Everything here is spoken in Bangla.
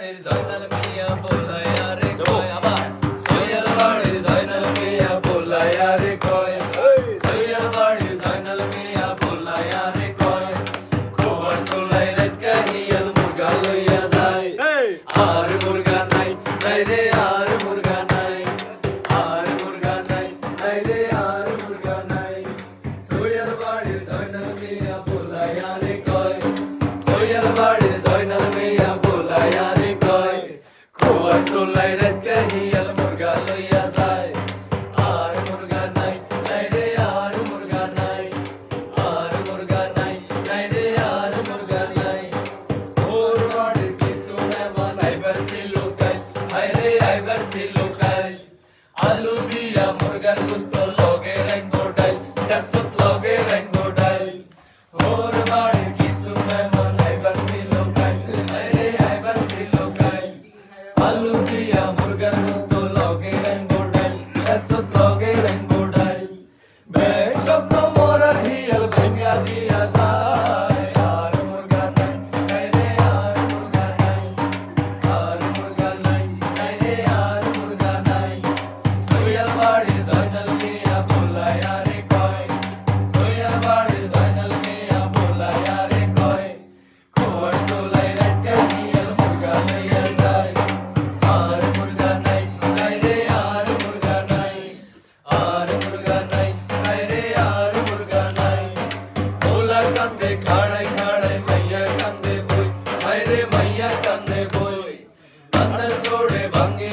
জয়নাল মিয়া বলায়া রে কয় আবার সৈয়দ বাড়ির জয়নাল মিয়া বলায়া রে কয় সৈয়দ বাড়ির জয়নাল মিয়া বলায়া রে কয় খবর শুনাই রাত কাহিয়াল মুরগা লইয়া যায় আর মুরগা নাই নাই রে আর মুরগা নাই আর মুরগা নাই নাই রে আর মুরগা নাই সৈয়দ বাড়ির জয়নাল মিয়া বলায়া রে কয় সৈয়দ বাড়ির জয়নাল মিয়া বলায়া রে কয় খবর শুনাই রাত কাহিয়াল মুরগা লইয়া যায় আর মুরগা নাই নাই রে আর মুরগা নাই আর মুরগা নাই নাই রে আর মুরগা নাই ওর বাড়ির কিছু মেহমান আইবার ছিল কাল হায় রে আইবার ছিল কাল আলু দিয়া মুরগার গোস্ত লগে রাইনবো ডাল শাসত লগে রাইনবো ডাল ওর বাড়ির কিছু মেহমান আইবার ছিল কাল হায় রে আইবার ছিল কাল আলু দিয়া মুরগার গোস্ত লগে রাইনবো ডাল শাসত লগে রাইনবো ডাল বেস্বপ্ন মোরা হিয়াল ভেঙ্গা দিয়া যায় আর মুরগা নাই নাই রে আর মুরগা নাই আর মুরগা নাই নাই রে আর মুরগা নাই সৈয়দ বাড়ির জয়নাল মিয়া বলায়া রে কয় সৈয়দ বাড়ির জয়নাল মিয়া বলায়া রে কয় খবর শুনাই রাত কাহিয়াল মুরগা লইয়া যায় আর মুরগা নাই নাই রে আর মুরগা নাই আর মুরগা নাই নাই রে আর মুরগা নাই ওলা কান্দে খাড়াই খাড়াই মাইয়া কান্দে বই হায় রে মাইয়া কান্দে বই কান্দে সোড়ে ভাঙ্গি